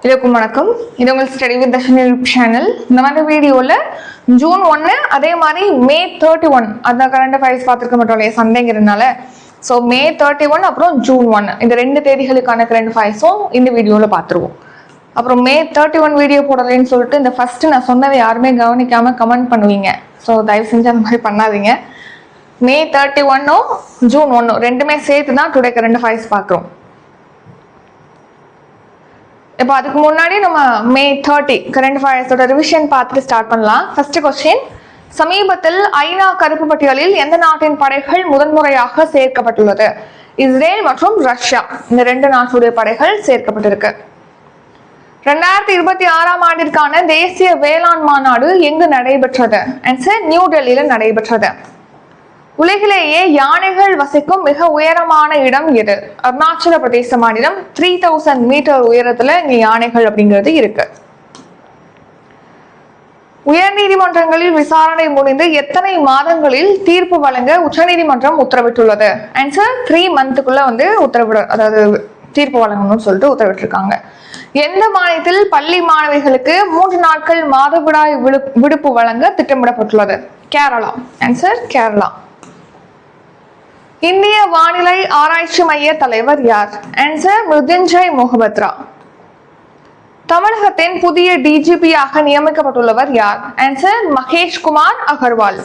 எல்லாருக்கும் வணக்கம். இது உங்கள் ஸ்டடி வித் தர்ஷினி சேனல். இந்த மாதிரி வீடியோவில் ஜூன் 1 அதே மாதிரி மே 31 அந்த கரண்ட் அஃபேர்ஸ் பார்த்துருக்க மாட்டோம் இல்லையா, சண்டேங்கிறதுனால. ஸோ மே 31 அப்புறம் ஜூன் 1 இந்த 2 தேதிகளுக்கான கரண்ட் அஃபேர்ஸும் இந்த வீடியோவில் பார்த்துருவோம். அப்புறம் மே 31 வீடியோ போடலன்னு சொல்லிட்டு இந்த ஃபர்ஸ்ட் நான் சொன்னதை யாருமே கவனிக்காமல் கமெண்ட் பண்ணுவீங்க. ஸோ தயவு செஞ்சு அந்த மாதிரி பண்ணாதீங்க. மே 31 ஜூன் 1 ரெண்டுமே சேர்த்து தான் டுடே கரண்ட் அஃபேர்ஸ் பார்க்குறோம். இப்போ அதுக்கு முன்னாடி நம்ம மே 30 கரண்ட் அஃபேர்ஸோட ரிவிஷன் பார்த்துட்டு ஸ்டார்ட் பண்ணலாம். ஃபர்ஸ்ட் கொஸ்டின், சமீபத்தில் ஐநா கருப்பு பட்டியலில் எந்த நாட்டின் படைகள் முதன்முறையாக சேர்க்கப்பட்டுள்ளது? இஸ்ரேல் மற்றும் ரஷ்யா, இந்த 2 நாட்டுடைய படைகள் சேர்க்கப்பட்டிருக்கு. 2026 ஆண்டிற்கான தேசிய வேளாண் மாநாடு எங்கு நடைபெற்றது? ஆன்சர் நியூ டெல்லியில நடைபெற்றது. உலகிலேயே யானைகள் வசிக்கும் மிக உயரமான இடம் எது? அருணாச்சல பிரதேச மாநிலம். 3000 மீட்டர் உயரத்துல இங்க யானைகள் அப்படிங்கிறது இருக்கு. உயர்நீதிமன்றங்களில் விசாரணை முடிந்து எத்தனை மாதங்களில் தீர்ப்பு வழங்க உச்சநீதிமன்றம் உத்தரவிட்டுள்ளது? ஆன்சர் 3 மந்த்துக்குள்ள அதாவது தீர்ப்பு வழங்கணும்னு சொல்லிட்டு உத்தரவிட்டிருக்காங்க. எந்த மாநிலத்தில் பள்ளி மாணவிகளுக்கு 3 நாட்கள் மாதவிடாய் விடுப்பு வழங்க திட்டமிடப்பட்டுள்ளது? கேரளா. ஆன்சர் கேரளா. இந்திய வானிலை ஆராய்ச்சி மைய தலைவர் யார்? ஆன்சர் மிருத்யுஞ்சய் மொஹபத்ரா. தமிழகத்தின் புதிய டிஜிபியாக நியமிக்கப்பட்டுள்ளவர் யார்? ஆன்சர் மகேஷ் குமார் அகர்வால்.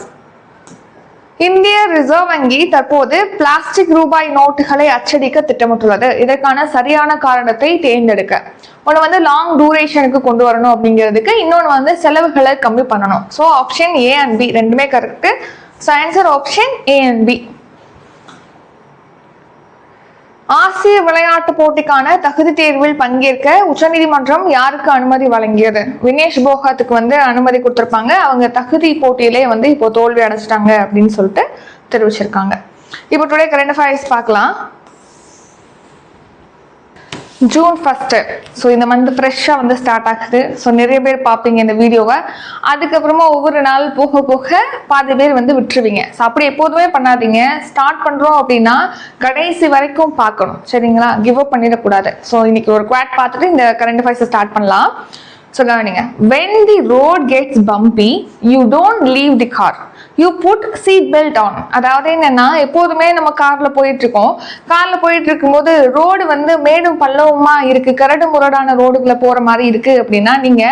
இந்திய ரிசர்வ் வங்கி தற்போது பிளாஸ்டிக் ரூபாய் நோட்டுகளை அச்சடிக்க திட்டமிட்டுள்ளது. இதற்கான சரியான காரணத்தை தேர்ந்தெடுக்க. ஒன்று லாங் டூரேஷனுக்கு கொண்டு வரணும் அப்படிங்கிறதுக்கு, இன்னொன்று செலவுகளை கம்மி பண்ணணும். So option A and B ரெண்டுமே correct. So answer option A and B. ஆசிய விளையாட்டு போட்டிக்கான தகுதி தேர்வில் பங்கேற்க உச்சநீதிமன்றம் யாருக்கு அனுமதி வழங்கியது? வினேஷ் போகாத்துக்கு அனுமதி கொடுத்திருப்பாங்க. அவங்க தகுதி போட்டியிலே இப்போ தோல்வி அடைச்சிட்டாங்க அப்படின்னு சொல்லிட்டு தெரிவிச்சிருக்காங்க. இப்போ டுடே கரண்ட் அஃபேர்ஸ் பார்க்கலாம். ஜூன் 1. ஸோ இந்த மந்த் ஃப்ரெஷ்ஷாக ஸ்டார்ட் ஆகுது. ஸோ நிறைய பேர் பார்ப்பீங்க இந்த வீடியோவை. அதுக்கப்புறமா ஒவ்வொரு நாள் போக போக பாதி பேர் விட்டுருவீங்க. ஸோ அப்படி எப்போதுமே பண்ணாதீங்க. ஸ்டார்ட் பண்ணுறோம் அப்படின்னா கடைசி வரைக்கும் பார்க்கணும், சரிங்களா? கிவ் அப் பண்ணிடக்கூடாது. ஸோ இன்னைக்கு ஒரு குவாட் பார்த்துட்டு இந்த கரண்ட் அஃபேர்ஸை ஸ்டார்ட் பண்ணலாம். ஸோ கவனிங்க. when the road gets bumpy you don't leave the car, you put seat belt on. அதாவது என்னன்னா, எப்போதுமே நம்ம கார்ல போயிட்டு இருக்கும்போது ரோடு மேடும் பள்ளவுமா இருக்கு, கரடு முரடான ரோடுக்குள்ள போற மாதிரி இருக்கு அப்படின்னா நீங்க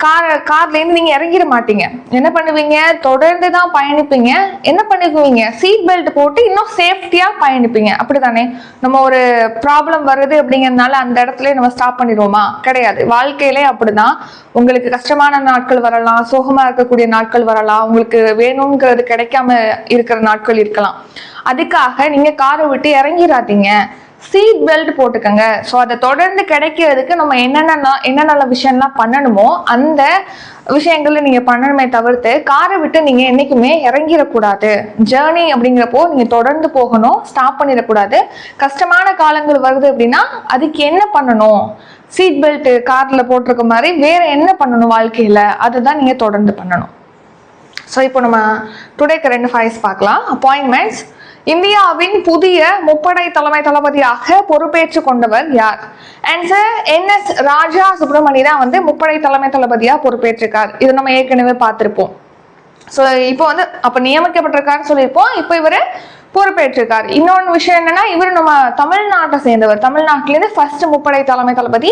கார்ல இருந்து நீங்க இறங்கிட மாட்டீங்க. என்ன பண்ணுவீங்க? தொடர்ந்து தான் பயணிப்பீங்க. என்ன பண்ணுவீங்க? சீட் பெல்ட் போட்டு இன்னும் சேஃப்டியா பயணிப்பீங்க. அப்படித்தானே? நம்ம ஒரு ப்ராப்ளம் வருது அப்படிங்கிறதுனால அந்த இடத்துல நம்ம ஸ்டாப் பண்ணிடுவோமா? கிடையாது. வாழ்க்கையிலே அப்படிதான். உங்களுக்கு கஷ்டமான நாட்கள் வரலாம், சோகமா இருக்கக்கூடிய நாட்கள் வரலாம், உங்களுக்கு வேணுங்கிறது கிடைக்காம இருக்கிற நாட்கள் இருக்கலாம். அதுக்காக நீங்க காரை விட்டு இறங்கிடாதீங்க. சீட் பெல்ட் போட்டுக்கங்க. ஸோ அதை தொடர்ந்து கிடைக்கிறதுக்கு நம்ம என்னென்ன விஷயம்லாம் பண்ணணுமோ அந்த விஷயங்களை நீங்க பண்ணணுமே தவிர்த்து காரை விட்டு நீங்க என்னைக்குமே இறங்கிடக்கூடாது. ஜேர்னி அப்படிங்கிறப்போ நீங்க தொடர்ந்து போகணும், ஸ்டாப் பண்ணிடக்கூடாது. கஷ்டமான காலங்கள் வருது அப்படின்னா அதுக்கு என்ன பண்ணணும்? சீட் பெல்ட் கார்ல போட்டிருக்க மாதிரி வேற என்ன பண்ணணும் வாழ்க்கையில, அதுதான் நீங்க தொடர்ந்து பண்ணணும். ஸோ இப்போ நம்ம டுடே கரண்ட் அஃபேர்ஸ் பார்க்கலாம். அப்பாயின்மெண்ட்ஸ். இந்தியாவின் புதிய முப்படை தலைமை தளபதியாக பொறுப்பேற்று கொண்டவர் யார்? ஆன்சர் NS ராஜா சுப்பிரமணி தான் முப்படை தலைமை தளபதியா பொறுப்பேற்றிருக்கார். இது நம்ம ஏற்கனவே பார்த்திருப்போம். ஸோ இப்போ அப்ப நியமிக்கப்பட்டிருக்காருன்னு சொல்லியிருப்போம். இப்போ இவரு பொறுப்பேற்றிருக்காரு. இன்னொன்று விஷயம் என்னன்னா, இவர் நம்ம தமிழ்நாட்டை சேர்ந்தவர். தமிழ்நாட்டிலேருந்து ஃபர்ஸ்ட் முப்படை தலைமை தளபதி.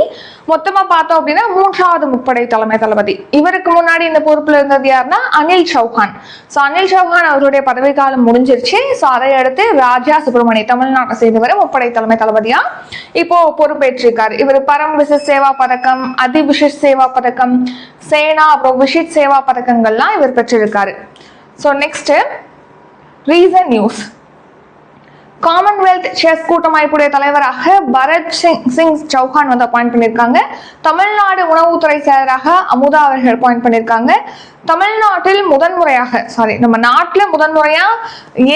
மொத்தமா பார்த்தோம் அப்படின்னா 3வது முப்படை தலைமை தளபதி. இவருக்கு முன்னாடி இந்த பொறுப்புல இருந்தது யாருன்னா அனில் சௌஹான். ஸோ அனில் சௌஹான் அவருடைய பதவி காலம் முடிஞ்சிருச்சு. ஸோ அதை அடுத்து ராஜா சுப்பிரமணி தமிழ்நாட்டை சேர்ந்தவர் முப்படை தலைமை தளபதியா இப்போ பொறுப்பேற்றிருக்காரு. இவர் பரம் விசிட் சேவா பதக்கம், அதி விசிட் சேவா பதக்கம், சேனா அப்புறம் விசிட் சேவா பதக்கங்கள்லாம் இவர் பெற்றிருக்காரு. So next recent news. Commonwealth chess கூட்டமைப்புடைய தலைவராக பரத் சிங் சௌஹான் அப்பாயிண்ட் பண்ணியிருக்காங்க. தமிழ்நாடு உணவுத்துறை செயலராக அமுதா அவர்கள் அப்பாயிண்ட் பண்ணியிருக்காங்க. தமிழ்நாட்டில் நம்ம நாட்டில் முதன்முறையா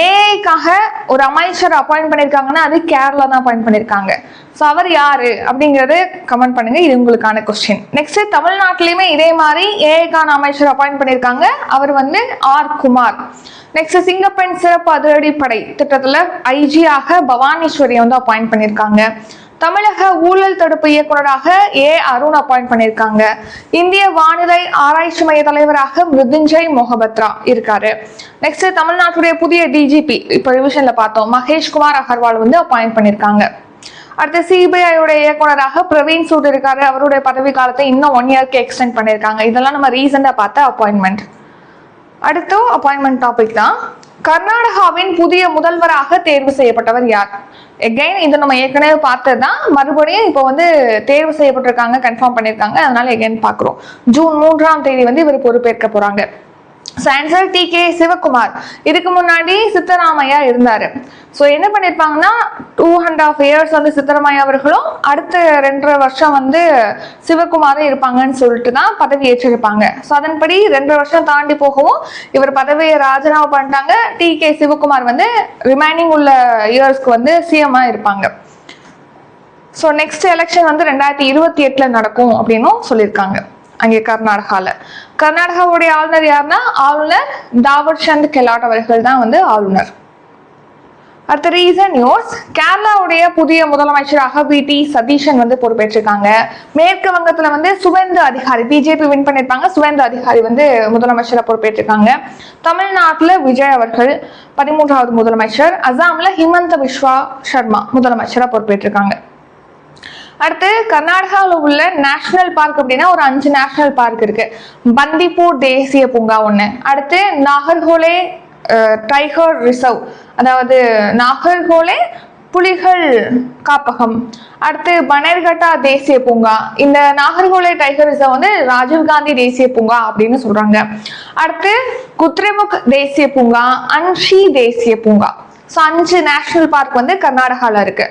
ஏஐக்காக ஒரு அமைச்சர் அப்பாயிண்ட் பண்ணியிருக்காங்கன்னா அது கேரளா தான் அப்பாயிண்ட் பண்ணியிருக்காங்க. ஸோ அவர் யாரு அப்படிங்கறது கமெண்ட் பண்ணுங்க. இது உங்களுக்கான கொஸ்டின். நெக்ஸ்ட் தமிழ்நாட்டிலையுமே இதே மாதிரி ஏஐக்கான அமைச்சர் அப்பாயிண்ட் பண்ணியிருக்காங்க. அவர் ஆர் குமார். நெக்ஸ்ட் சிங்கப்பெண் சிறப்பு அதிரடிப்படை திட்டத்துல ஐஜியாக பவானீஸ்வரி அப்பாயிண்ட் பண்ணியிருக்காங்க. தமிழக ஊழல் தடுப்பு இயக்குநராக அருண் அப்பாயிண்ட் பண்ணியிருக்காங்க. இந்திய வானிலை ஆராய்ச்சி மைய தலைவராக மிருத்யுஞ்சய் மொஹபத்ரா இருக்காரு. நெக்ஸ்ட் தமிழ்நாட்டுடைய புதிய டிஜிபி இப்போ ரிவிஷன்ல பார்த்தோம், மகேஷ் குமார் அகர்வால் வந்து அப்பாயிண்ட் பண்ணியிருக்காங்க. அடுத்து சிபிஐயோட இயக்குநராக பிரவீன் சூட் இருக்காரு. அவருடைய பதவி காலத்தை இன்னும் 1 இயர்க்கு எக்ஸ்டெண்ட் பண்ணியிருக்காங்க. இதெல்லாம் நம்ம ரீசெண்டா பார்த்த அப்பாயின்மெண்ட். அடுத்து அப்பாயின்மெண்ட் டாபிக் தான். கர்நாடகாவின் புதிய முதல்வராக தேர்வு செய்யப்பட்டவர் யார்? எகைன் இது நம்ம ஏற்கனவே பார்த்ததுதான், மறுபடியும் இப்போ வந்து தேர்வு செய்யப்பட்டிருக்காங்க, கன்ஃபார்ம் பண்ணியிருக்காங்க. அதனால எகைன் பார்க்குறோம். ஜூன் 3ஆம் தேதி வந்து இவர் பொறுப்பேற்க போறாங்க. Answer D K. சிவகுமார். இதுக்கு முன்னாடி சித்தராமையா இருந்தாரு. ஸோ என்ன பண்ணியிருப்பாங்கன்னா 2.5 years வந்து சித்தராமையா அவர்களும் அடுத்த 2.5 வருஷம் வந்து சிவகுமாரும் இருப்பாங்கன்னு சொல்லிட்டு தான் பதவி ஏற்றிருப்பாங்க. ஸோ அதன்படி 2 வருஷம் தாண்டி போகவும் இவர் பதவியை ராஜினாமா பண்ணிட்டாங்க. டி.கே. சிவகுமார் வந்து ரிமைனிங் உள்ள இயர்ஸ்க்கு வந்து சிஎம்மா இருப்பாங்க. ஸோ நெக்ஸ்ட் எலெக்ஷன் வந்து 2028 நடக்கும் அப்படின்னும் சொல்லியிருக்காங்க. அங்கே கர்நாடகாவுடைய ஆளுநர் யாருன்னா ஆளுநர் தாவர் சந்த் கெலாட் அவர்கள் தான் வந்து ஆளுநர். அடுத்த ரீசன் நியூஸ். கேரளாவுடைய புதிய முதலமைச்சராக வி.டி. சதீஷன் வந்து பொறுப்பேற்றிருக்காங்க. மேற்கு வங்கத்துல வந்து சுவேந்து அதிகாரி, பிஜேபி வின் பண்ணிருப்பாங்க, சுவேந்து அதிகாரி வந்து முதலமைச்சரா பொறுப்பேற்றிருக்காங்க. தமிழ்நாட்டுல விஜய் அவர்கள் 13வது முதலமைச்சர். அசாம்ல ஹிமந்த பிஸ்வா சர்மா முதலமைச்சரா பொறுப்பேற்றிருக்காங்க. அடுத்து கர்நாடகாவில் உள்ள நேஷனல் பார்க் அப்படின்னா ஒரு 5 நேஷனல் பார்க் இருக்கு. பந்திப்பூர் தேசிய பூங்கா ஒண்ணு, அடுத்து நாகர்கோலே டைகர் ரிசர்வ், அதாவது நாகர்கோலே புலிகள் காப்பகம், அடுத்து பனர்கட்டா தேசிய பூங்கா. இந்த நாகர்கோலே டைகர் ரிசர்வ் வந்து ராஜீவ்காந்தி தேசிய பூங்கா அப்படின்னு சொல்றாங்க. அடுத்து குத்ரெமுக் தேசிய பூங்கா, அன்ஷி தேசிய பூங்கா. ஸோ 5 நேஷனல் பார்க் வந்து கர்நாடகாவில் இருக்கு.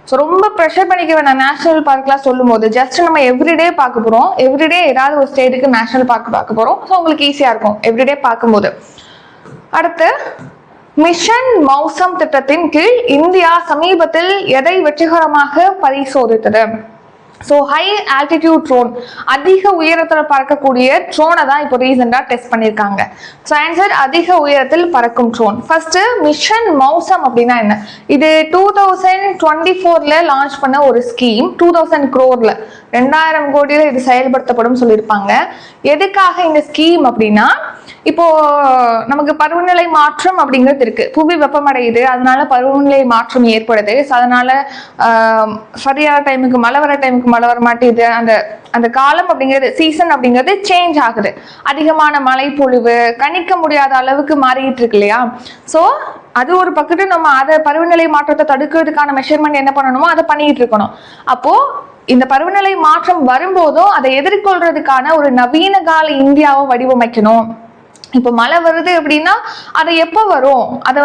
ஸோ ரொம்ப ப்ரெஷர் பண்ணிக்க வேணாம் நேஷனல் பார்க்லாம் சொல்லும் போது. ஜஸ்ட் நம்ம எவ்ரிடே பார்க்க போகிறோம், எவ்ரிடே ஏதாவது ஒரு ஸ்டேட்டுக்கு நேஷனல் பார்க் பார்க்க போகிறோம். ஸோ உங்களுக்கு ஈஸியாக இருக்கும் எவ்ரிடே பார்க்கும்போது. அடுத்து மிஷன் மௌசம் திட்டத்தின் கீழ் இந்தியா சமீபத்தில் எதை வெற்றிகரமாக பரிசோதித்தது? ஸோ ஹை ஆல்டிடியூட் ட்ரோன், அதிக உயரத்தில் பறக்கக்கூடிய ட்ரோனை தான் இப்போ ரீசெண்டாக டெஸ்ட் பண்ணியிருக்காங்க. ஸோ ஆன்சர் அதிக உயரத்தில் பறக்கும் ட்ரோன். ஃபர்ஸ்ட் மிஷன் மௌசம் அப்படின்னா என்ன? இது 2024 லான்ச் பண்ண ஒரு ஸ்கீம். 2000 crore 2000 கோடியில் இது செயல்படுத்தப்படும் சொல்லியிருப்பாங்க. எதுக்காக இந்த ஸ்கீம் அப்படின்னா, இப்போ நமக்கு பருவநிலை மாற்றம் அப்படிங்கிறது இருக்கு, புவி வெப்பமடையுது, அதனால பருவநிலை மாற்றம் ஏற்படுது. ஸோ அதனால சரியான டைமுக்கு மழை வர டைமுக்கு மழை வர மாட்டேங்குது. அந்த காலம் அப்படிங்கிறது, சீசன் அப்படிங்கிறது சேஞ்ச் ஆகுது. அதிகமான மழை பொழிவு கணிக்க முடியாத அளவுக்கு மாறிட்டு இருக்கு இல்லையா? ஸோ அது ஒரு பக்கத்து நம்ம அதை பருவநிலை மாற்றத்தை தடுக்கிறதுக்கான மெஷர்மெண்ட் என்ன பண்ணணுமோ அதை பண்ணிட்டு இருக்கணும். அப்போ இந்த பருவநிலை மாற்றம் வரும்போதும் அதை எதிர்கொள்றதுக்கான ஒரு நவீன கால இந்தியாவை வடிவமைக்கணும். இப்போ மழை வருது அப்படின்னா அது எப்போ வரும், அதை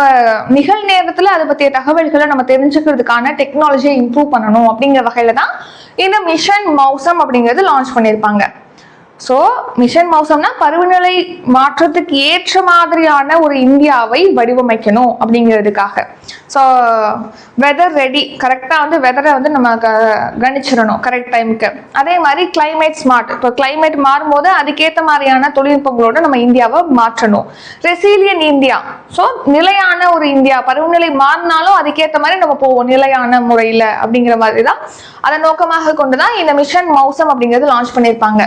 நிகழ்நேரத்துல அதை பற்றிய தகவல்களை நம்ம தெரிஞ்சுக்கிறதுக்கான டெக்னாலஜியை இம்ப்ரூவ் பண்ணணும் அப்படிங்கிற வகையில தான் இந்த மிஷன் மௌசம் அப்படிங்கிறது லான்ச் பண்ணியிருப்பாங்க. ஸோ மிஷன் மௌசம்னா பருவநிலை மாற்றத்துக்கு ஏற்ற மாதிரியான ஒரு இந்தியாவை வடிவமைக்கணும் அப்படிங்கிறதுக்காக. ஸோ வெதர் ரெடி, கரெக்டாக வந்து வெதரை வந்து நம்ம கணிச்சிடணும் கரெக்ட் டைமுக்கு. அதே மாதிரி கிளைமேட் ஸ்மார்ட், இப்போ கிளைமேட் மாறும்போது அதுக்கேற்ற மாதிரியான தொழில்நுட்பங்களோட நம்ம இந்தியாவை மாற்றணும். ரெசிலியன் இந்தியா, ஸோ நிலையான ஒரு இந்தியா, பருவநிலை மாறினாலும் அதுக்கேற்ற மாதிரி நம்ம போவோம் நிலையான முறையில் அப்படிங்கிற மாதிரி தான் அதை நோக்கமாக கொண்டு தான் இந்த மிஷன் மௌசம் அப்படிங்கிறது லான்ச் பண்ணியிருப்பாங்க.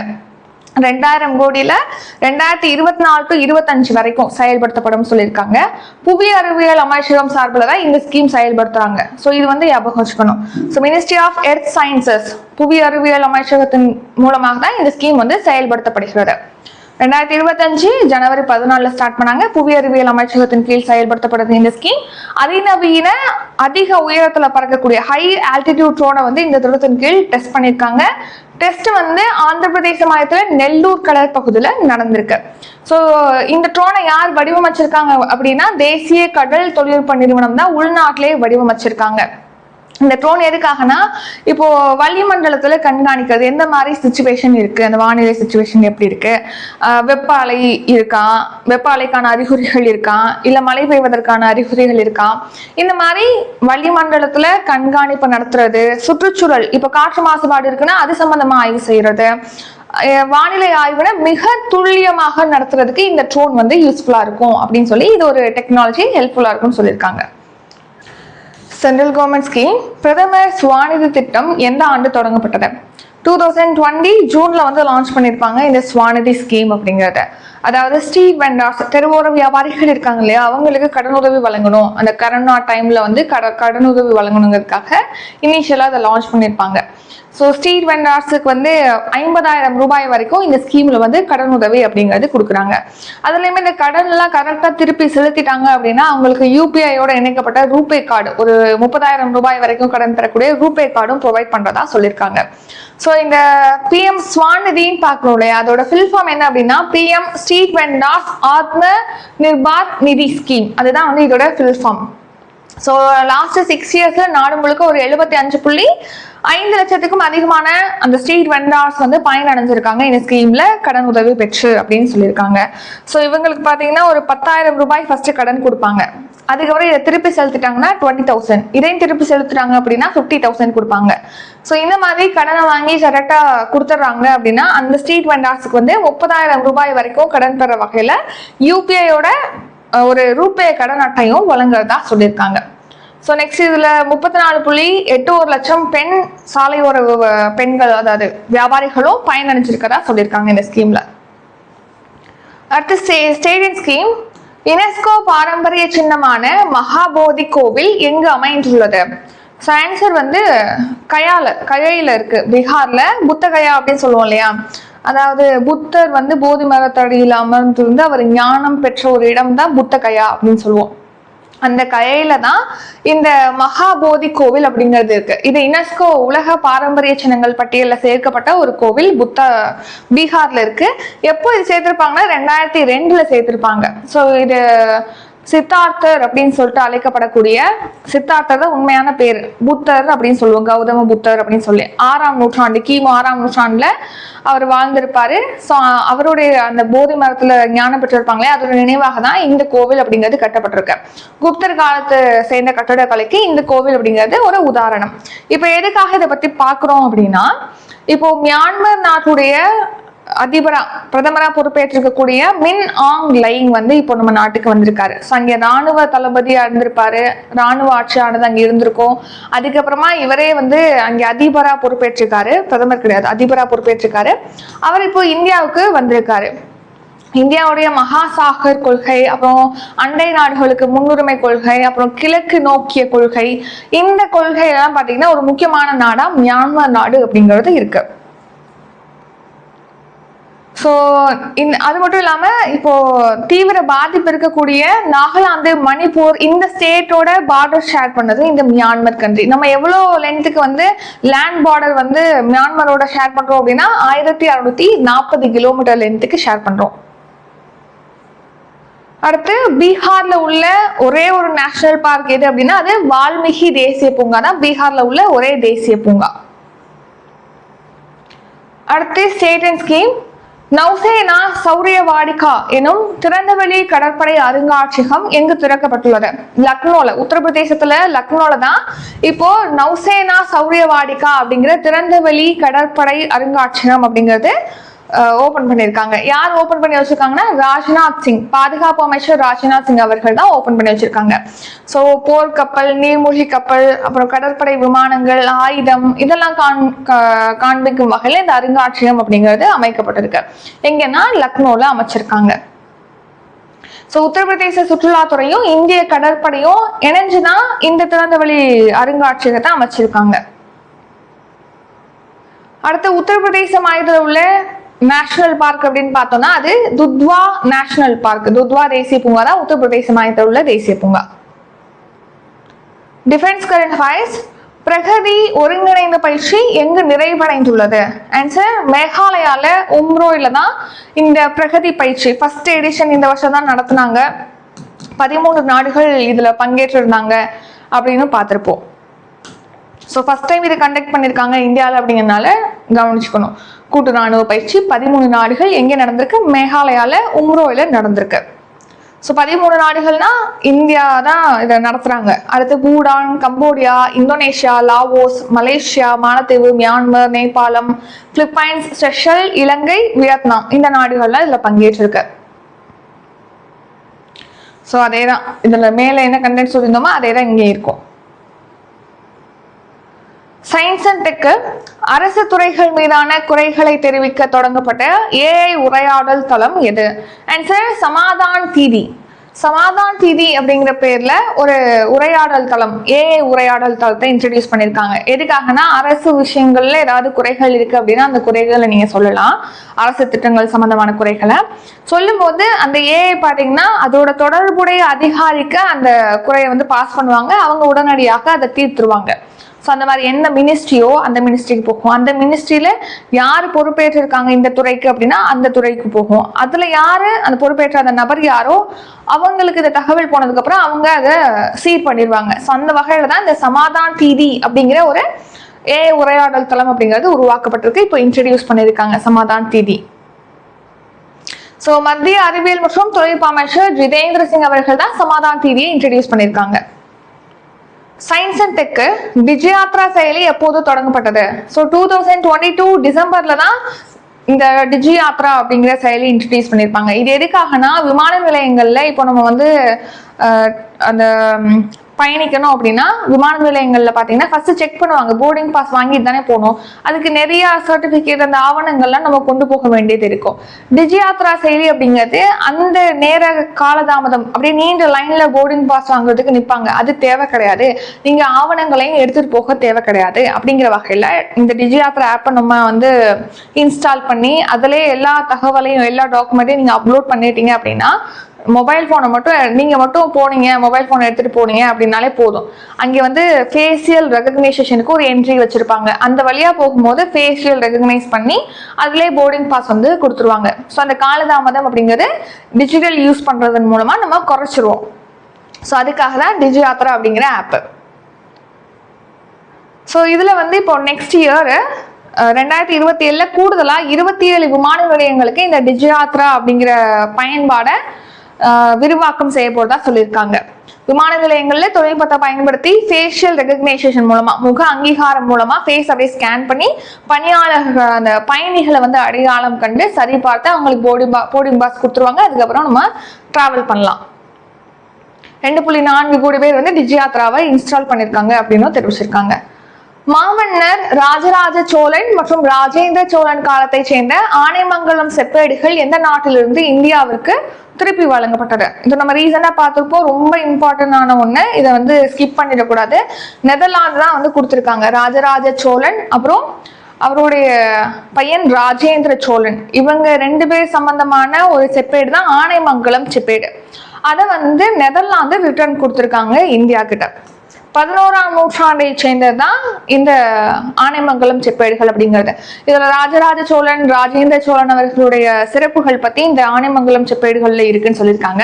2000 கோடியில 2024 to 25 வரைக்கும் செயல்படுத்தப்படும் சொல்லியிருக்காங்க. புவி அறிவியல் அமைச்சகம் சார்பில் தான் இந்த ஸ்கீம் செயல்படுத்துறாங்க. ஸோ இது வந்து ஞாபகம் வச்சுக்கணும். So ministry of earth sciences, புவி அறிவியல் அமைச்சகத்தின் மூலமாக தான் இந்த ஸ்கீம் வந்து செயல்படுத்தப்படுகிறது. 2025 ஜனவரி 14 ஸ்டார்ட் பண்ணாங்க. புவி அறிவியல் அமைச்சகத்தின் கீழ் செயல்படுத்தப்படுது இந்த ஸ்கீம். அதிநவீன அதிக உயரத்துல பறக்கக்கூடிய ஹை ஆல்டிடியூட் ட்ரோனை வந்து இந்த திட்டத்தின் கீழ் டெஸ்ட் பண்ணியிருக்காங்க. டெஸ்ட் வந்து ஆந்திர பிரதேச மாநிலத்துல நெல்லூர் கடல் பகுதியில் நடந்திருக்கு. ஸோ இந்த ட்ரோனை யார் வடிவமைச்சிருக்காங்க அப்படின்னா தேசிய கடல் தொழில்நுட்ப நிறுவனம் தான் உள்நாட்டிலே வடிவமைச்சிருக்காங்க. இந்த ட்ரோன் எதுக்காகனா, இப்போ வளிமண்டலத்துல கண்காணிக்கிறது எந்த மாதிரி சிச்சுவேஷன் இருக்கு, அந்த வானிலை சிச்சுவேஷன் எப்படி இருக்கு, வெப்ப அலை இருக்கா, வெப்ப அலைக்கான அறிகுறிகள் இருக்கா, இல்ல மழை பெய்வதற்கான அறிகுறிகள் இருக்கா, இந்த மாதிரி வளிமண்டலத்துல கண்காணிப்பு நடத்துறது. சுற்றுச்சூழல், இப்போ காற்று மாசுபாடு இருக்குன்னா அது சம்பந்தமா ஆய்வு செய்யறது. வானிலை ஆய்வுன மிக துல்லியமாக நடத்துறதுக்கு இந்த ட்ரோன் வந்து யூஸ்ஃபுல்லா இருக்கும் அப்படின்னு சொல்லி இது ஒரு டெக்னாலஜி ஹெல்ப்ஃபுல்லா இருக்கும்னு சொல்லியிருக்காங்க. Central government scheme. பிரதமர் ஸ்வாநிதி திட்டம் எந்த ஆண்டு தொடங்கப்பட்டது? 2020 ஜூன்ல வந்து லான்ச் பண்ணியிருப்பாங்க இந்த ஸ்வாநிதி ஸ்கீம் அப்படிங்கிறத. அதாவது ஸ்ட்ரீட் வெண்டார்ஸ், தெருவோர வியாபாரிகள் இருக்காங்க இல்லையா, அவங்களுக்கு கடனுதவி வழங்கணும், அந்த கரோனா டைம்ல வந்து கடனுதவி வழங்கணுங்கிறதுக்காக இனிஷியலா அதை லான்ச் பண்ணியிருப்பாங்க. ஸோ ஸ்ட்ரீட் வெண்டார்ஸுக்கு வந்து 50,000 ரூபாய் வரைக்கும் இந்த ஸ்கீம்ல வந்து கடனுதவி அப்படிங்கிறது கொடுக்குறாங்க. அதுலயுமே இந்த கடன்லாம் கரெக்டா திருப்பி செலுத்திட்டாங்க அப்படின்னா அவங்களுக்கு யூபிஐயோட இணைக்கப்பட்ட ரூபே கார்டு, ஒரு 30,000 ரூபாய் வரைக்கும் கடன் பெறக்கூடிய ரூபே கார்டும் ப்ரொவைட் பண்றதா சொல்லியிருக்காங்க. ஸோ இந்த பிஎம் ஸ்வாநிதின்னு பார்க்கணும் இல்லையா, அதோட ஃபில் ஃபார்ம் என்ன அப்படின்னா PM street vendors Atma Nirbhar நிதி ஸ்கீம். அதுதான் வந்து இதோட ஃபில் ஃபார்ம். ஸோ லாஸ்ட் 6 இயர்ஸ்ல நாடு முழுக்க ஒரு 75.5 லட்சத்துக்கும் அதிகமான அந்த ஸ்ட்ரீட் வெண்டார்ஸ் வந்து பயனடைஞ்சிருக்காங்க இந்த ஸ்கீம்ல கடன் உதவி பெற்று அப்படின்னு சொல்லியிருக்காங்க. ஸோ இவங்களுக்கு பார்த்தீங்கன்னா ஒரு 10,000 ரூபாய் ஃபர்ஸ்ட் கடன் கொடுப்பாங்க. அதுக்கப்புறம் இதை திருப்பி செலுத்திட்டாங்கன்னா 20,000, இதையும் திருப்பி செலுத்துறாங்க அப்படின்னா 50,000 கொடுப்பாங்க. ஸோ இந்த மாதிரி கடனை வாங்கி கரெக்டா கொடுத்துட்றாங்க அப்படின்னா அந்த ஸ்ட்ரீட் வெண்டார்ஸுக்கு வந்து 30,000 ரூபாய் வரைக்கும் கடன் பெற வகையில யூபிஐயோட ஒரு ரூபே கடன் அட்டையும் வழங்குறதா சொல்லியிருக்காங்க. ஸோ நெக்ஸ்ட் இதுல 34.81 லட்சம் பெண் சாலையோர பெண்கள், அதாவது வியாபாரிகளும் பயனடைஞ்சிருக்கிறதா சொல்லியிருக்காங்க இந்த ஸ்கீம்ல. அடுத்து ஸ்டேடியம் ஸ்கீம். யுனெஸ்கோ பாரம்பரிய சின்னமான மகாபோதி கோவில் எங்கு அமைந்துள்ளது? ஸோ ஆன்சர் வந்து கயையில இருக்கு, பீகார்ல புத்த கயா அப்படின்னு சொல்லுவோம் இல்லையா, அதாவது புத்தர் வந்து போதி மரத்தடியில் அமர்ந்திருந்து அவர் ஞானம் பெற்ற ஒரு இடம் தான் புத்த கயா அப்படின்னு சொல்லுவோம். அந்த கயையில தான் இந்த மகாபோதி கோவில் அப்படிங்கிறது இருக்கு. இது யுனெஸ்கோ உலக பாரம்பரிய சின்னங்கள் பட்டியலில் சேர்க்கப்பட்ட ஒரு கோவில் பீகார்ல இருக்கு. எப்போ இது சேர்த்திருப்பாங்கன்னா 2002ல சேர்த்திருப்பாங்க. ஸோ இது சித்தார்த்தர் அப்படின்னு சொல்லிட்டு அழைக்கப்படக்கூடிய, சித்தார்த்தர் தான் உண்மையான பேர், புத்தர் அப்படின்னு சொல்லுவோம், கௌதம புத்தர் அப்படின்னு சொல்லி 6ஆம் நூற்றாண்டு கிமு 6ஆம் நூற்றாண்டுல அவர் வாழ்ந்திருப்பாரு. ஸோ அவருடைய அந்த போதி மரத்துல ஞானம் பெற்றிருப்பாங்களே அதோட நினைவாக தான் இந்த கோவில் அப்படிங்கிறது கட்டப்பட்டிருக்கு. குப்தர் காலத்தை சேர்ந்த கட்டடக்கலைக்கு இந்த கோவில் அப்படிங்கிறது ஒரு உதாரணம். இப்போ எதுக்காக இதை பத்தி பாக்குறோம் அப்படின்னா, இப்போ மியான்மர் நாட்டுடைய பிரதமரா பொறுப்பேற்றிருக்கக்கூடிய மின் ஆங் லைங் வந்து இப்போ நம்ம நாட்டுக்கு வந்திருக்காரு. ஸோ அங்கே ராணுவ தளபதியா இருந்திருப்பாரு, ராணுவ ஆட்சியானது அங்கே இருந்திருக்கும். அதுக்கப்புறமா இவரே வந்து அங்கே அதிபரா பொறுப்பேற்றிருக்காரு, பிரதமர் கிடையாது, அதிபரா பொறுப்பேற்றிருக்காரு. அவர் இப்போ இந்தியாவுக்கு வந்திருக்காரு. இந்தியாவுடைய மகாசாகர் கொள்கை, அப்புறம் அண்டை நாடுகளுக்கு முன்னுரிமை கொள்கை, அப்புறம் கிழக்கு நோக்கிய கொள்கை, இந்த கொள்கையெல்லாம் பார்த்தீங்கன்னா ஒரு முக்கியமான நாடா மியான்மர் நாடு அப்படிங்கிறது இருக்கு. ஸோ அது மட்டும் இல்லாம இப்போ தீவிர பாதிப்பு இருக்கக்கூடிய நாகாலாந்து, மணிப்பூர் இந்த ஸ்டேட்டோட பார்டர் ஷேர் பண்ணது இந்த மியான்மர் கண்ட்ரி. நம்ம எவ்வளோ லென்த்துக்கு வந்து லேண்ட் பார்டர் வந்து மியான்மரோட ஷேர் பண்றோம் அப்படின்னா 1640 கிலோமீட்டர் லென்த்துக்கு ஷேர் பண்றோம். அடுத்து பீகார்ல உள்ள ஒரே ஒரு நேஷனல் பார்க் எது அப்படின்னா அது வால்மீகி தேசிய பூங்கா தான், பீகார்ல உள்ள ஒரே தேசிய பூங்கா. அடுத்து ஸ்டேட் ஸ்கீம். நௌசேனா சௌரியவாடிகா எனும் திறந்தவெளி கடற்படை அருங்காட்சியகம் எங்கு திறக்கப்பட்டுள்ளது? லக்னோல, உத்தரப்பிரதேசத்துல லக்னோல தான் இப்போ நௌசேனா சௌரியவாடிகா அப்படிங்கிற திறந்தவெளி கடற்படை அருங்காட்சியகம் அப்படிங்கிறது ஓபன் பண்ணியிருக்காங்க. யார் ஓபன் பண்ணி வச்சிருக்காங்கன்னா ராஜ்நாத் சிங், பாதுகாப்பு அமைச்சர் ராஜ்நாத் சிங் அவர்கள் தான் ஓபன் பண்ணி வச்சிருக்காங்க. ஸோ போர்க்கப்பல், நீர்மூழ்கி கப்பல், அப்புறம் கடற்படை விமானங்கள், ஆயுதம் இதெல்லாம் காண்பிக்கும் வகையில் இந்த அருங்காட்சியகம் அப்படிங்கிறது அமைக்கப்பட்டிருக்கு. எங்கன்னா லக்னோல அமைச்சிருக்காங்க. ஸோ உத்தரப்பிரதேச சுற்றுலாத்துறையும் இந்திய கடற்படையும் இணைஞ்சுதான் இந்த திறந்தவெளி அருங்காட்சியகத்தை அமைச்சிருக்காங்க. அடுத்து உத்தரப்பிரதேச மாநிலத்தில் உள்ள நேஷனல் பார்க் அப்படின்னு பார்த்தோம்னா அது துத்வா நேஷனல் பார்க், துத்வா தேசிய பூங்கா தான் உத்தரப்பிரதேச மாநிலத்தில் உள்ள தேசிய பூங்கா. Defence current affairs. பிரகதி ஒருங்கிணைந்த பயிற்சி எங்கு நிறைவடைந்துள்ளது? ஆன்சர் மேகாலயால உம்ரோயில தான் இந்த பிரகதி பயிற்சி ஃபர்ஸ்ட் எடிஷன் இந்த வருஷம் தான் நடத்தினாங்க. 13 நாடுகள் இதுல பங்கேற்றிருந்தாங்க அப்படின்னு பார்த்திருப்போம். ஸோ ஃபர்ஸ்ட் டைம் இது கண்டக்ட் பண்ணியிருக்காங்க இந்தியாவில் அப்படிங்கிறதுனால கவனிச்சுக்கணும். கூட்டு ராணுவ பயிற்சி 13 நாடுகள் எங்கே நடந்திருக்கு? மேகாலயால உம்ரோயில நடந்திருக்கு. ஸோ 13 நாடுகள்னா இந்தியா தான் இதை நடத்துறாங்க. அடுத்து Bhutan, Cambodia, Indonesia, Laos, Malaysia, மாலத்தீவு, மியான்மர், நேபாளம், பிலிப்பைன்ஸ், செஷல், இலங்கை, வியட்நாம் இந்த நாடுகள்லாம் இதுல பங்கேற்றிருக்கு. ஸோ அதே தான் இதுல மேல என்ன கண்டென்ட் சொல்லியிருந்தோமோ அதே தான் இங்கே இருக்கும். சயின்ஸ் அண்ட் டெக் அரசு துறைகள் மீதான குறைகளை தெரிவிக்க தொடங்கப்பட்ட ஏஐ உரையாடல் தளம் எது? ஆன்சர் சமாதான் தீதி. சமாதான் தீதி அப்படிங்கிற பேர்ல ஒரு உரையாடல் தளம், ஏஐ உரையாடல் தளத்தை இன்ட்ரடியூஸ் பண்ணியிருக்காங்க. எதுக்காகனா அரசு விஷயங்கள்ல ஏதாவது குறைகள் இருக்கு அப்படின்னா அந்த குறைகளை நீங்க சொல்லலாம். அரசு திட்டங்கள் சம்பந்தமான குறைகளை சொல்லும் போது அந்த ஏஐ பாத்தீங்கன்னா அதோட தொடர்புடைய அதிகாரிக்கு அந்த குறையை வந்து பாஸ் பண்ணுவாங்க. அவங்க உடனடியாக அதை தீர்த்துருவாங்க. ஸோ அந்த மாதிரி எந்த மினிஸ்ட்ரியோ அந்த மினிஸ்ட்ரிக்கு போகும். அந்த மினிஸ்ட்ரியில யார் பொறுப்பேற்றிருக்காங்க இந்த துறைக்கு அப்படின்னா அந்த துறைக்கு போகும். அதுல யாரு அந்த பொறுப்பேற்ற அந்த நபர் யாரோ அவங்களுக்கு இந்த தகவல் போனதுக்கு அப்புறம் அவங்க அதை சீர் பண்ணிடுவாங்க. ஸோ அந்த வகையில தான் இந்த சமாதான் தீதி அப்படிங்கிற ஒரு ஏஐ உரையாடல் தளம் அப்படிங்கிறது உருவாக்கப்பட்டிருக்கு. இப்போ இன்ட்ரடியூஸ் பண்ணியிருக்காங்க சமாதான் தீதி. ஸோ மத்திய அறிவியல் மற்றும் தொழில்நுட்ப அமைச்சர் ஜிதேந்திர சிங் அவர்கள் தான் சமாதான் தீதியை இன்ட்ரடியூஸ் பண்ணியிருக்காங்க. சயின்ஸ் அண்ட் டெக் டிஜியாத்ரா செயலி எப்போது தொடங்கப்பட்டது? ஸோ 2022 டிசம்பர்ல தான் இந்த டிஜியாத்ரா அப்படிங்கிற செயலி இன்ட்ரடியூஸ் பண்ணியிருப்பாங்க. இது எதுக்காகனா விமான நிலையங்கள்ல இப்போ நம்ம வந்து அந்த பயணிக்கணும் அப்படின்னா விமான நிலையங்கள்ல பாத்தீங்கன்னா ஃபர்ஸ்ட் செக் பண்ணுவாங்க. போர்டிங் பாஸ் வாங்கிட்டு தானே போகணும். அதுக்கு நிறைய சர்டிபிகேட் அந்த ஆவணங்கள்லாம் நம்ம கொண்டு போக வேண்டியது இருக்கும். டிஜியாத்ரா செயலி அப்படிங்கிறது அந்த நேர காலதாமதம் அப்படியே நீண்ட லைன்ல போர்டிங் பாஸ் வாங்குறதுக்கு நிற்பாங்க. அது தேவை கிடையாது. நீங்க ஆவணங்களையும் எடுத்துட்டு போக தேவை கிடையாது. அப்படிங்கிற வகையில இந்த டிஜியாத்ரா ஆப்பை நம்ம வந்து இன்ஸ்டால் பண்ணி அதிலே எல்லா தகவலையும் எல்லா டாக்குமெண்ட்டையும் நீங்க அப்லோட் பண்ணிட்டீங்க அப்படின்னா மொபைல் போனை மட்டும் நீங்க மட்டும் போனீங்க, மொபைல் போனை எடுத்துட்டு போனீங்க அப்படின்னாலே போதும். அங்கே வந்து ஃபேஷியல் ரெகக்னைசேஷனுக்கு ஒரு என்ட்ரி வச்சிருப்பாங்க. அந்த வழியா போகும்போது ஃபேஷியல் ரெகக்னைஸ் பண்ணி அதுலேயே போர்டிங் பாஸ் வந்து கொடுத்துருவாங்க. ஸோ அந்த காலதாமதம் அப்படிங்கிறது டிஜிட்டல் யூஸ் பண்றதன் மூலமா நம்ம குறைச்சிருவோம். ஸோ அதுக்காக தான் டிஜியாத்ரா அப்படிங்கிற ஆப். ஸோ இதுல வந்து இப்போ நெக்ஸ்ட் இயர் 2027 கூடுதலா 27 விமான நிலையங்களுக்கு இந்த டிஜியாத்ரா அப்படிங்கிற பயன்பாடை விரிவாக்கம் செய்ய போறதா சொல்லியிருக்காங்க. விமான நிலையங்கள்ல தொழில்நுட்பத்தை பயன்படுத்தி ஃபேஷியல் ரெகக்னைசேஷன் மூலமா முக அங்கீகாரம் மூலமா ஃபேஸ் அப்படியே ஸ்கேன் பண்ணி பணியாளர்கள் அந்த பயணிகளை வந்து அடையாளம் கண்டு சரி பார்த்து அவங்களுக்கு போர்டிங் பாஸ் கொடுத்துருவாங்க. அதுக்கப்புறம் நம்ம டிராவல் பண்ணலாம். 2.4 கோடி பேர் வந்து டிஜியாத்ராவை இன்ஸ்டால் பண்ணிருக்காங்க அப்படின்னு தெரிவிச்சிருக்காங்க. மாமன்னர் ராஜராஜ சோழன் மற்றும் ராஜேந்திர சோழன் காலத்தை சேர்ந்த ஆனைமங்கலம் செப்பேடுகள் எந்த நாட்டிலிருந்து இந்தியாவிற்கு திருப்பி வழங்கப்பட்டது? இது நம்ம ரீசனா பார்த்திருப்போம். ரொம்ப இம்பார்ட்டன்டான ஒண்ணு, இதை வந்து ஸ்கிப் பண்ணிடக்கூடாது. நெதர்லாந்து தான் வந்து கொடுத்திருக்காங்க. ராஜராஜ சோழன் அப்புறம் அவருடைய பையன் ராஜேந்திர சோழன், இவங்க 2 பேர் சம்பந்தமான ஒரு செப்பேடு தான் ஆனைமங்கலம் செப்பேடு. அதை வந்து நெதர்லாந்து ரிட்டர்ன் கொடுத்திருக்காங்க இந்தியா கிட்ட. 11ஆம் நூற்றாண்டை சேர்ந்ததுதான் இந்த ஆனைமங்கலம் செப்பேடுகள் அப்படிங்கிறது. இதுல ராஜராஜ சோழன் ராஜேந்திர சோழன் அவர்களுடைய சிறப்புகள் பத்தி இந்த ஆனைமங்கலம் செப்பேடுகள்ல இருக்குன்னு சொல்லியிருக்காங்க.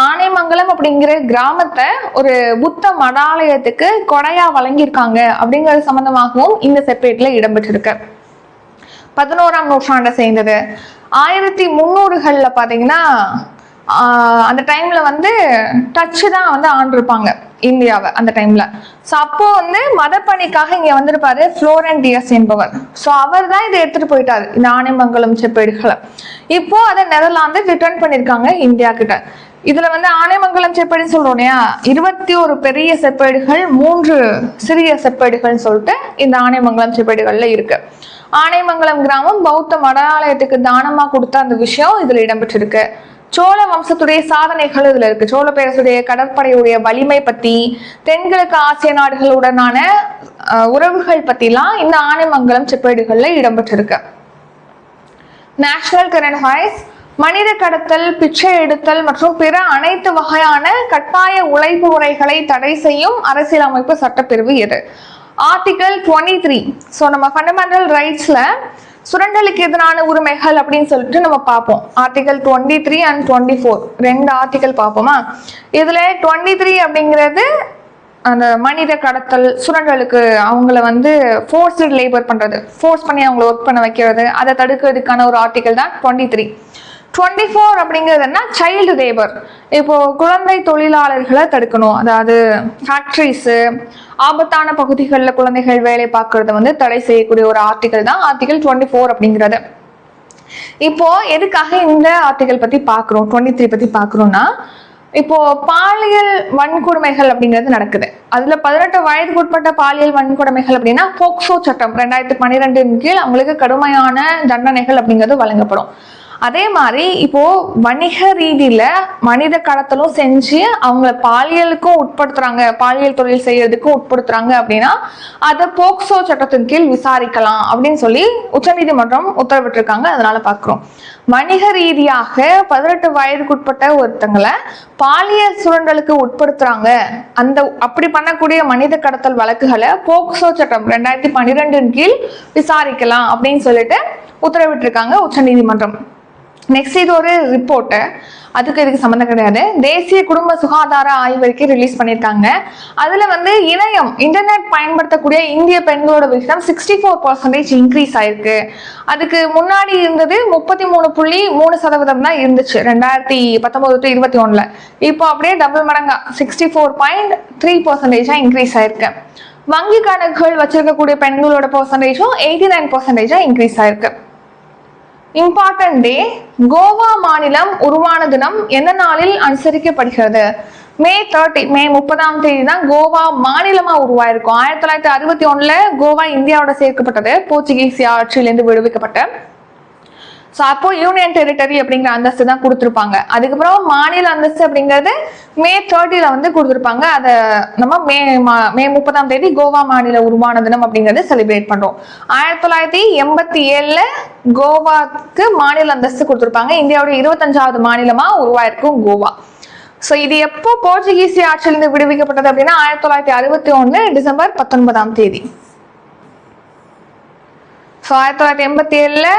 ஆனைமங்கலம் அப்படிங்கிற கிராமத்தை ஒரு புத்த மடாலயத்துக்கு கொடையா வழங்கியிருக்காங்க அப்படிங்கிறது சம்பந்தமாகவும் இந்த செப்பேட்டுல இடம்பெற்றிருக்கு. 11ஆம் நூற்றாண்டை சேர்ந்தது. 1300களில் பாத்தீங்கன்னா அந்த டைம்ல வந்து டச்சு தான் வந்து ஆண்டிருப்பாங்க இந்தியாவை அந்த டைம்ல. ஸோ அப்போ வந்து மதப்பணிக்காக இங்க வந்திருப்பாரு புளோரண்டியஸ் என்பவர். ஸோ அவர் தான் இதை எடுத்துட்டு போயிட்டாரு இந்த ஆனைமங்கலம் செப்பேடுகளை. இப்போ அதை நெதர்லாந்து ரிட்டர்ன் பண்ணிருக்காங்க இந்தியா கிட்ட. இதுல வந்து ஆனைமங்கலம் செப்பேடுன்னு சொல்றோம் இல்லையா, 21 பெரிய செப்பேடுகள் 3 சிறிய செப்பேடுகள்னு சொல்லிட்டு இந்த ஆனைமங்கலம் செப்பேடுகள்ல இருக்கு. ஆனைமங்கலம் கிராமம் பௌத்த மடாலயத்துக்கு தானமா கொடுத்த அந்த விஷயம் இதுல இடம்பெற்றிருக்கு. சோழ வம்சத்துடைய சாதனைகள் இதுல இருக்கு. சோழ பேரரசுடைய கடற்படையுடைய வலிமை பத்தி, தென்கிழக்கு ஆசிய நாடுகளுடனான உறவுகள் பத்திலாம் இந்த ஆனைமங்கலம் செப்பேடுகள்ல இடம்பெற்றிருக்கு. National current affairs. மனித கடத்தல், பிச்சை எடுத்தல் மற்றும் பிற அனைத்து வகையான கட்டாய உழைப்பு முறைகளை தடை செய்யும் அரசியலமைப்பு சட்டப்பிரிவு எது? ஆர்டிகல் 23. ஸோ நம்ம ஃபண்டமெண்டல் ரைட்ஸ்ல சுரண்டலுக்கு எதிரான உரிமைகள் அப்படின்னு சொல்லிட்டு நம்ம பார்ப்போம். ஆர்டிகல் 23 and 24 2 ஆர்டிகல் பார்ப்போமா. இதுல 23 அப்படிங்கிறது அந்த மனித கடத்தல், சுரண்டலுக்கு அவங்கள வந்து ஃபோர்ஸ்டு லேபர் பண்றது, ஃபோர்ஸ் பண்ணி அவங்கள ஒர்க் பண்ண வைக்கிறது, அதை தடுக்கிறதுக்கான ஒரு ஆர்டிகல் தான் 23. 24 அப்படிங்கிறதுனா சைல்டு லேபர். இப்போ குழந்தை தொழிலாளர்களை தடுக்கணும். அதாவது ஃபேக்டரிஸ், ஆபத்தான பகுதிகளில் குழந்தைகள் வேலை பார்க்கறத வந்து தடை செய்யக்கூடிய ஒரு ஆர்டிகல் தான் ஆர்டிகல் 24 அப்படிங்கிறது. இப்போ எதுக்காக இந்த ஆர்டிகல் பத்தி பாக்குறோம், 23 பத்தி பாக்குறோம்னா, இப்போ பாலியல் வன்கொடுமைகள் அப்படிங்கிறது நடக்குது. அதுல 18 வயதுக்கு உட்பட்ட பாலியல் வன்கொடுமைகள் அப்படின்னா போக்சோ சட்டம் 2012 கீழ் அவங்களுக்கு கடுமையான தண்டனைகள் அப்படிங்கிறது வழங்கப்படும். அதே மாதிரி இப்போ வணிக ரீதியில மனித கடத்தலும் செஞ்சு அவங்கள பாலியலுக்கும் உட்படுத்துறாங்க, பாலியல் தொழில் செய்யறதுக்கும் உட்படுத்துறாங்க அப்படின்னா அதை போக்சோ சட்டத்தின் கீழ் விசாரிக்கலாம் அப்படின்னு சொல்லி உச்சநீதிமன்றம் உத்தரவிட்டிருக்காங்க. அதனால பாக்குறோம் வணிக ரீதியாக 18 வயதுக்குட்பட்ட ஒருத்தங்களை பாலியல் சுரண்டலுக்கு உட்படுத்துறாங்க, அந்த அப்படி பண்ணக்கூடிய மனித கடத்தல் வழக்குகளை போக்சோ சட்டம் 2012 கீழ் விசாரிக்கலாம் அப்படின்னு சொல்லிட்டு உத்தரவிட்டிருக்காங்க உச்சநீதிமன்றம். நெக்ஸ்ட் இது ஒரு ரிப்போர்ட்டு, அதுக்கு இதுக்கு சம்மந்தம் கிடையாது. தேசிய குடும்ப சுகாதார ஆய்வறிக்கை ரிலீஸ் பண்ணியிருக்காங்க. அதுல வந்து இன்டர்நெட் பயன்படுத்தக்கூடிய இந்திய பெண்களோட விகிதம் 64% இன்க்ரீஸ் ஆயிருக்கு. அதுக்கு முன்னாடி இருந்தது 33.3% தான் இருந்துச்சு 2019 to 2021. இப்போ அப்படியே டபுள் மடங்கா 64.3% இன்க்ரீஸ் ஆயிருக்கு. வங்கி கணக்குகள் வச்சிருக்கக்கூடிய பெண்களோட பர்சன்டேஜும் 89% இன்க்ரீஸ் ஆயிருக்கு. இம்பார்ட்டன்ட் டே, கோவா மாநிலம் உருவான தினம் எந்த நாளில் அனுசரிக்கப்படுகிறது? மே 30 தான் கோவா மாநிலமா உருவாயிருக்கும். 1961 கோவா இந்தியாவோட சேர்க்கப்பட்டது, போர்ச்சுகீஸ் ஆட்சியிலிருந்து விடுவிக்கப்பட்ட. ஸோ அப்போ யூனியன் டெரிட்டரி அப்படிங்கிற அந்தஸ்து தான் கொடுத்துருப்பாங்க. அதுக்கப்புறம் மாநில அந்தஸ்து அப்படிங்கிறது மே 30 வந்து கொடுத்துருப்பாங்க. அதை நம்ம மே 30 கோவா மாநில உருவான தினம் அப்படிங்கிறது செலிப்ரேட் பண்றோம். 1987 கோவாக்கு மாநில அந்தஸ்து கொடுத்துருப்பாங்க. இந்தியாவோட 25வது மாநிலமா உருவாயிருக்கும் கோவா. ஸோ இது எப்போ போர்ச்சுகீஸ் ஆட்சியிலிருந்து விடுவிக்கப்பட்டது அப்படின்னா 1961 டிசம்பர் 19. ஸோ 1987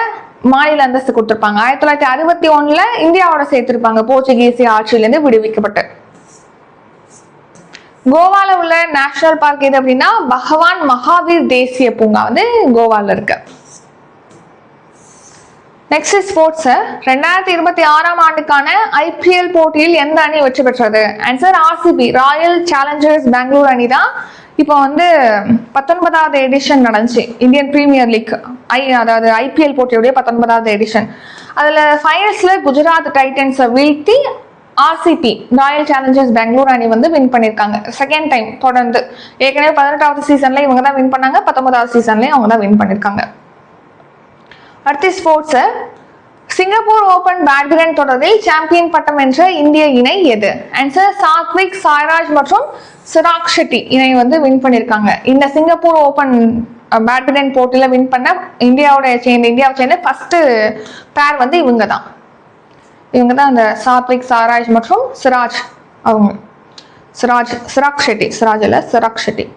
மாநில அந்தஸ்து கொடுத்திருப்பாங்க. 1961 இந்தியாவோட சேர்த்திருப்பாங்க போர்ச்சுகீசிய ஆட்சியிலிருந்து விடுவிக்கப்பட்டு. கோவால உள்ள நேஷனல் பார்க் எது அப்படின்னா பகவான் மகாவீர் தேசிய பூங்கா வந்து கோவால இருக்கு. நெக்ஸ்ட் ஸ்போர்ட்ஸ், 2026 ஆண்டுக்கான ஐபிஎல் போட்டியில் எந்த அணி வெற்றி பெற்றது? Answer RCB, Royal Challengers Bangalore அணி தான். இப்போ வந்து 19வது எடிஷன் நடந்துச்சு இந்தியன் பிரீமியர் லீக், அதாவது ஐபிஎல் போட்டியுடைய 19வது எடிஷன். அதுல ஃபைனல்ஸ்ல குஜராத் டைட்டன்ஸை வீழ்த்தி ஆர்சிபி ராயல் சேலஞ்சர்ஸ் பெங்களூர் அணி வந்து வின் பண்ணியிருக்காங்க. செகண்ட் டைம் தொடர்ந்து. ஏற்கனவே 18வது சீசன்ல இவங்க தான் வின் பண்ணாங்க, 19வது சீசன்லயும் அவங்க தான் வின் பண்ணியிருக்காங்க. அடுத்த ஸ்போர்ட்ஸ், சிங்கப்பூர் ஓபன் பேட்மிண்டன் தொடரில் சாம்பியன் பட்டம் என்ற இந்திய இணை எது? ஆன்சர் சாத்விக் சாய்ராஜ் மற்றும் சிராக் ஷெட்டி இணை வந்து வின் பண்ணியிருக்காங்க. இந்த சிங்கப்பூர் ஓபன் பேட்மிண்டன் போட்டியில வின் பண்ண இந்தியாவை சேர்ந்த ஃபர்ஸ்ட் பேர் வந்து இவங்க தான் அந்த சாத்விக் சாய்ராஜ் மற்றும் Chirag Shetty.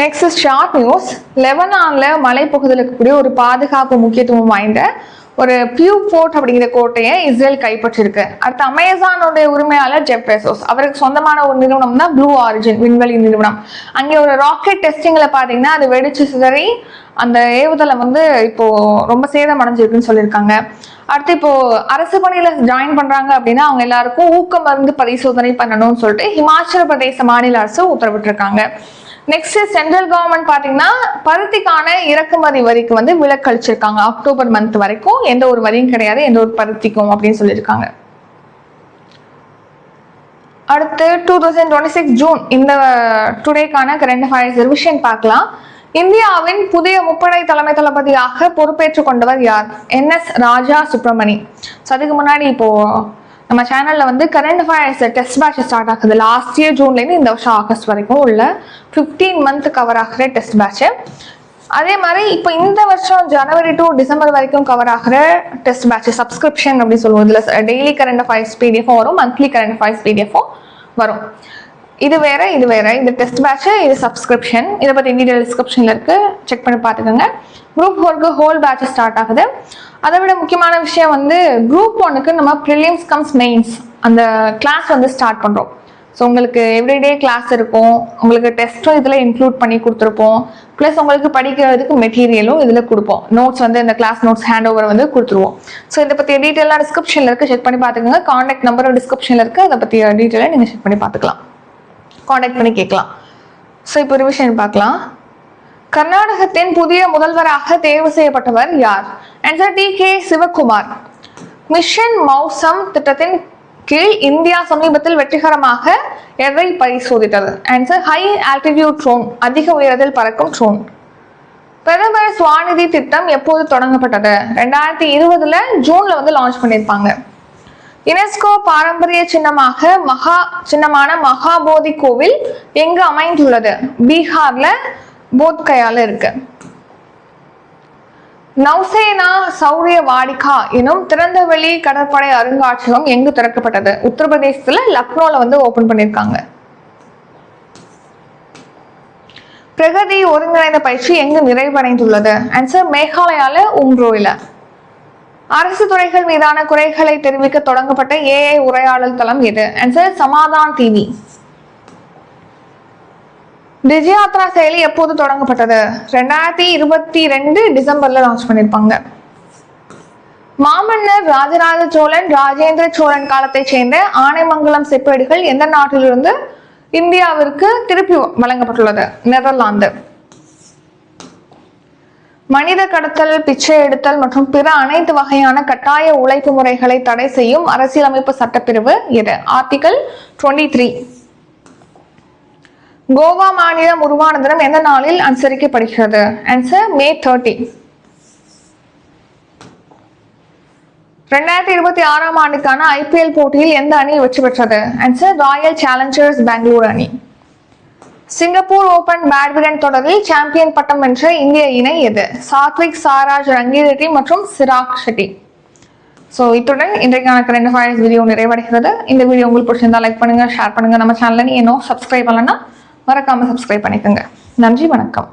Next short news, லெபனான்ல மலைப்பகுதியில் இருக்கக்கூடிய ஒரு பாதுகாப்பு முக்கியத்துவம் வாய்ந்த ஒரு பியூ போர்ட் அப்படிங்கிற கோட்டையை இஸ்ரேல் கைப்பற்றிருக்கு. அடுத்து அமேசானோட உரிமையாளர் ஜெஃப் பெசோஸ், அவருக்கு சொந்தமான ஒரு நிறுவனம் தான் ப்ளூ ஆரிஜின் விண்வெளி நிறுவனம். அங்கே ஒரு ராக்கெட் டெஸ்டிங்ல பாத்தீங்கன்னா அது வெடிச்சு சிதறி அந்த ஏவுதலை வந்து இப்போ ரொம்ப சேதம் அடைஞ்சிருக்குன்னு சொல்லியிருக்காங்க. அடுத்து இப்போ அரசு பணியில ஜாயின் பண்றாங்க அப்படின்னா அவங்க எல்லாருக்கும் ஊக்க மருந்து பரிசோதனை பண்ணணும்னு சொல்லிட்டு ஹிமாச்சல பிரதேச மாநில அரசு உத்தரவிட்டிருக்காங்க. நெக்ஸ்ட் சென்ட்ரல் கவர்மெண்ட் பாத்தீங்கன்னா பருத்திக்கான இறக்குமதி வரிக்கு வந்து விலக்கு அளிச்சிருக்காங்க. அக்டோபர் மந்த் வரைக்கும் எந்த ஒரு வரியும் கிடையாது எந்த ஒரு பருத்திக்கும் அப்படின்னு சொல்லியிருக்காங்க. அடுத்து 2026 ஜூன் இந்த டுடேக்கான கரண்ட் அஃபேர்ஸ் ரிவிஷன் பார்க்கலாம். இந்தியாவின் புதிய முப்படை தலைமை தளபதியாக பொறுப்பேற்றுக் கொண்டவர் யார்? NS ராஜா சுப்ரமணி. அதுக்கு முன்னாடி இப்போ நம்ம சேனல்ல வந்து current affairs test batch start ஆகுது. லாஸ்ட் இயர் ஜூன்லேருந்து இந்த வருஷம் ஆகஸ்ட் வரைக்கும் உள்ள 15 மந்த் கவர் ஆகிற டெஸ்ட் பேட்ச். அதே மாதிரி இப்போ இந்த வருஷம் ஜனவரி டு டிசம்பர் வரைக்கும் கவர் ஆகிற டெஸ்ட் பேட்ச் சப்ஸ்கிரிப்ஷன் அப்படின்னு சொல்லுவோம். இதில் டெய்லி கரண்ட் அஃபேர்ஸ் பிடிஎஃபும் வரும், மந்த்லி கரண்ட் அஃபேர்ஸ் பிடிஎஃபும் வரும். இது வேற இந்த டெஸ்ட் பேட்ச், இது சப்ஸ்கிரிப்ஷன். இதை பற்றி டீடைல் டிஸ்கிரிப்ஷன்ல இருக்கு, செக் பண்ணி பார்த்துக்கோங்க. குரூப் 4க்கு ஹோல் பேட்ச் ஸ்டார்ட் ஆகுது. அதை விட முக்கியமான விஷயம் வந்து குரூப் 1க்கு நம்ம ப்ரிலிம்ஸ் கம்ஸ் மெயின்ஸ் அந்த கிளாஸ் வந்து ஸ்டார்ட் பண்ணுறோம். ஸோ உங்களுக்கு எவ்ரிடே கிளாஸ் இருக்கும், உங்களுக்கு டெஸ்ட்டும் இதில் இன்க்ளூட் பண்ணி கொடுத்துருப்போம். ப்ளஸ் உங்களுக்கு படிக்கிறதுக்கு மெட்டீரியலும் இதில் கொடுப்போம். நோட்ஸ் வந்து இந்த கிளாஸ் நோட்ஸ் ஹேண்ட் ஓவர் வந்து கொடுத்துருவோம். ஸோ இதை பற்றிய டீட்டெயிலாக டிஸ்கிரிப்ஷனில் இருக்குது, செக் பண்ணி பார்த்துக்கோங்க. கான்டாக்ட் நம்பரும் டிஸ்கிரிப்ஷனில் இருக்குது, அதை பற்றிய டீட்டெயிலாக நீங்கள் செக் பண்ணி பார்த்துக்கலாம், கான்டாக்ட் பண்ணி கேட்கலாம். ஸோ இப்போ ரிவிஷன் பார்க்கலாம். கர்நாடகத்தின் புதிய முதல்வராக தேர்வு செய்யப்பட்டவர் யார்? Answer DK Sivakumar. மிஷன் மௌசம் திட்டத்தின் கீழ் இந்தியா சமீபத்தில் வெற்றிகரமாக எதை பரிசோதித்தது? ஆன்சர் ஹை ஆல்டிடியூட் ட்ரோன், அதிக உயரத்தில் பறக்கும் ட்ரோன். பிரதமர் ஸ்வாநிதி திட்டம் எப்போது தொடங்கப்பட்டது? 2020 ஜூன்ல வந்து லான்ச் பண்ணியிருப்பாங்க. யுனெஸ்கோ பாரம்பரிய சின்னமான மகாபோதி கோவில் எங்கு அமைந்துள்ளது? பீகார்ல போத்கயால இருக்கு. நௌசேனா சௌரிய வாடிகா எனும் திறந்தவெளி கடற்படை அருங்காட்சியகம் எங்கு திறக்கப்பட்டது? உத்தரப்பிரதேசத்துல லக்னோல வந்து ஓபன் பண்ணிருக்காங்க. பிரகதி ஒருங்கிணைந்த பயிற்சி எங்கு நிறைவடைந்துள்ளது? ஆன்சர் மேகாலயால உம்ரோயில. அரசு துறைகள் மீதான குறைகளை தெரிவிக்க தொடங்கப்பட்ட AI உரையாடல் தளம் எது? Answer சமாதான் TV. டிஜியாத்ரா செயலி எப்போது தொடங்கப்பட்டது? 2022 டிசம்பர்ல லான்ச் பண்ணிருப்பாங்க. மாமன்னர் ராஜராஜ சோழன் ராஜேந்திர சோழன் காலத்தை சேர்ந்த ஆனைமங்கலம் செப்பேடுகள் எந்த நாட்டிலிருந்து இந்தியாவிற்கு திருப்பி வழங்கப்பட்டுள்ளது? நெதர்லாந்து. மனித கடத்தல், பிச்சை எடுத்தல் மற்றும் பிற அனைத்து வகையான கட்டாய உழைப்பு முறைகளை தடை செய்யும் அரசியலமைப்பு சட்டப்பிரிவு எது? ஆர்டிகல் 23. கோவா மாநிலம் உருவான தினம் எந்த நாளில் அனுசரிக்கப்படுகிறது? ஆன்சர் மே 30. 2026 ஆண்டுக்கான IPL போட்டியில் எந்த அணி வெற்றி பெற்றது? ஆன்சர் ராயல் சேலஞ்சர்ஸ் பெங்களூரு அணி. சிங்கப்பூர் ஓபன் பேட்மிண்டன் தொடரில் சாம்பியன் பட்டம் வென்ற இந்திய இணை எது? சாத்விக் சாய்ராஜ் ரங்கிரெட்டி மற்றும் சிராக் ஷெட்டி. ஸோ இத்துடன் இன்றைக்கான கரண்ட் அஃபேர்ஸ் வீடியோ நிறைவடைகிறது. இந்த வீடியோ உங்களுக்கு பிடிச்சிருந்தா லைக் பண்ணுங்க, ஷேர் பண்ணுங்க. நம்ம சேனலை நீ இன்னும் சப்ஸ்கிரைப் பண்ணலன்னா மறக்காம சப்ஸ்கிரைப் பண்ணிக்கோங்க. நன்றி, வணக்கம்.